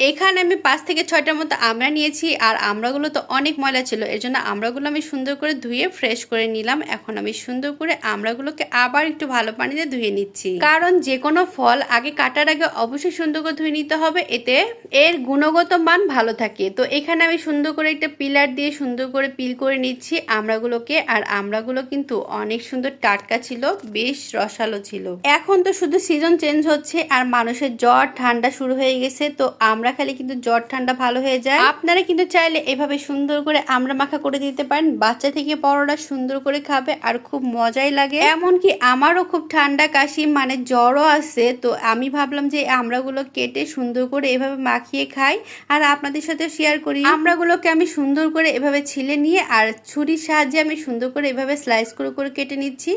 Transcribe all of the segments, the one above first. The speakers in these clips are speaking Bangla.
এখানে আমি 5 থেকে 6টার মতো আমড়া নিয়েছি আর আমড়াগুলো তো অনেক ময়লা ছিল, এর জন্য আমড়াগুলো আমি সুন্দর করে ধুয়ে ফ্রেশ করে নিলাম। এখন আমি সুন্দর করে আমড়াগুলোকে আবার একটু ভালো পানিতে ধুয়ে নিচ্ছি, কারণ যে কোনো ফল আগে কাটার আগে অবশ্যই সুন্দর করে ধুয়ে নিতে হবে, এতে এর গুণগত মান ভালো থাকে। তো এখানে আমি সুন্দর করে একটা পিলার দিয়ে সুন্দর করে পিল করে নিচ্ছি আমড়াগুলোকে। আর আমড়াগুলো কিন্তু অনেক সুন্দর টাটকা ছিল, বেশ রসালো ছিল। এখন তো শুধু সিজন চেঞ্জ হচ্ছে আর মানুষের জ্বর ঠান্ডা শুরু হয়ে গেছে, তো আমরা খালি কিন্তু জ্বর ঠান্ডা ভালো হয়ে যায়। আপনারা কিন্তু চাইলে এভাবে সুন্দর করে আমড়া মাখা করে দিতে পারেন, বাচ্চা থেকে বড়রা সুন্দর করে খাবে আর খুব মজাই লাগে। এমনকি আমারও খুব ঠান্ডা কাশি মানে জ্বরও আছে, তো আমি ভাবলাম যে আমড়াগুলো কেটে সুন্দর করে এভাবে মাখিয়ে খাই আর আপনাদের সাথে শেয়ার করি। আমড়াগুলোকে আমি সুন্দর করে এভাবে ছিলে নিয়ে আর ছুরির সাহায্যে আমি সুন্দর করে এভাবে স্লাইস করে করে কেটে নিচ্ছি।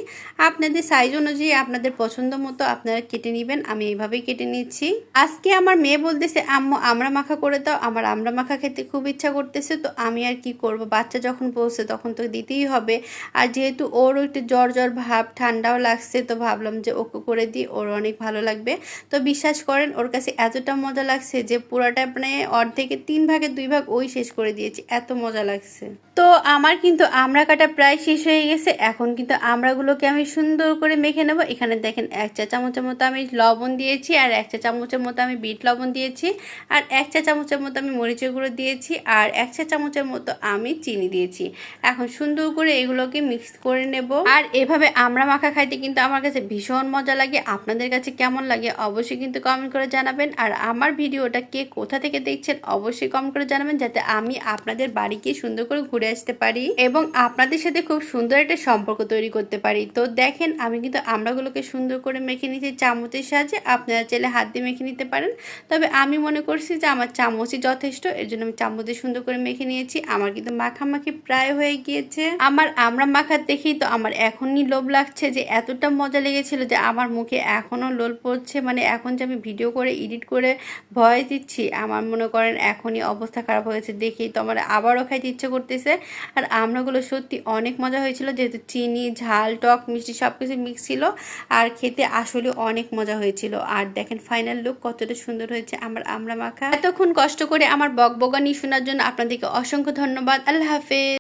আপনাদের সাইজ অনুযায়ী আপনাদের পছন্দ মতো আপনারা কেটে নেবেন, আমি এইভাবেই কেটে নিচ্ছি। আজকে আমার মেয়ে বলতেছে আম্মু আমড়া মাখা করে দাও, আমার আমড়া মাখা খেতে খুব ইচ্ছা করতেছে। তো আমি আর কি করব, বাচ্চা যখন বলছে তখন তো দিতেই হবে। আর যেহেতু ওরও একটু জ্বর জ্বর ভাব, ঠান্ডাও লাগছে, তো ভাবলাম যে ওকে করে দিই, ওর অনেক ভালো লাগবে। তো বিশ্বাস করেন ওর কাছে এতটা মজা লাগছে যে পুরোটা মানে অর্ধেকে 3 ভাগে 2 ভাগ ওই শেষ করে দিয়েছি, এত মজা লাগছে। তো আমার কিন্তু আমড়া কাটা প্রায় শেষ হয়ে গেছে। এখন কিন্তু আমড়াগুলোকে আমি সুন্দর করে মেখে নেব। এখানে দেখেন 1 চা চামচের মতো আমি লবণ দিয়েছি আর 1 চা চামচের মতো আমি বিট লবণ দিয়েছি আর 1 চা চামচের মতো আমি মরিচের গুঁড়ো দিয়েছি আর 1 চা চামচের মতো আমি চিনি দিয়েছি। এখন সুন্দর করে এগুলোকে মিক্স করে নেব। আর এভাবে আমড়া মাখা খাইতে কিন্তু আমার কাছে ভীষণ মজা লাগে। আপনাদের কাছে কেমন লাগে অবশ্যই কিন্তু কমেন্ট করে জানাবেন। আর আমার ভিডিওটা কে কোথা থেকে দেখছেন অবশ্যই কমেন্ট করে জানাবেন, যাতে আমি আপনাদের বাড়ি গিয়ে সুন্দর করে ঘুরে আসতে পারি এবং আপনাদের সাথে খুব সুন্দর একটা সম্পর্ক তৈরি করতে পারি। তো দেখেন আমি কিন্তু আমড়াগুলোকে সুন্দর করে মেখে নিয়েছি চামচের সাহায্যে, আপনারা চাইলে হাত দিয়ে মেখে নিতে পারেন, তবে আমি মনে করছি যে আমার চামচই যথেষ্ট, এর জন্য আমি চামচ দিয়ে সুন্দর করে মেখে নিয়েছি। আমার কিন্তু মাখামাখি প্রায় হয়ে গিয়েছে। আমার আমড়া মাখা দেখেই তো আমার এখনই লোভ লাগছে, যে এতটা মজা লেগেছিল যে আমার মুখে এখনও লোল পড়ছে। মানে এখন যে আমি ভিডিও করে এডিট করে ভয়েস দিচ্ছি, আমার মনে করেন এখনই অবস্থা খারাপ হয়েছে, দেখেই তো আমার আবারও খাইতে ইচ্ছে করতেছে। আর আমড়াগুলো সত্যি অনেক মজা হয়েছিল, যেহেতু চিনি ঝাল টক মিষ্টি সব কিছু মিক্স ছিল আর খেতে আসলে অনেক মজা হয়েছিল। আর দেখেন ফাইনাল লুক কতটা সুন্দর হয়েছে আমার আমড়া মাখা। এতক্ষণ কষ্ট করে আমার বকবকানি শোনার জন্য আপনাদেরকে অসংখ্য ধন্যবাদ। আল্লাহ হাফেজ।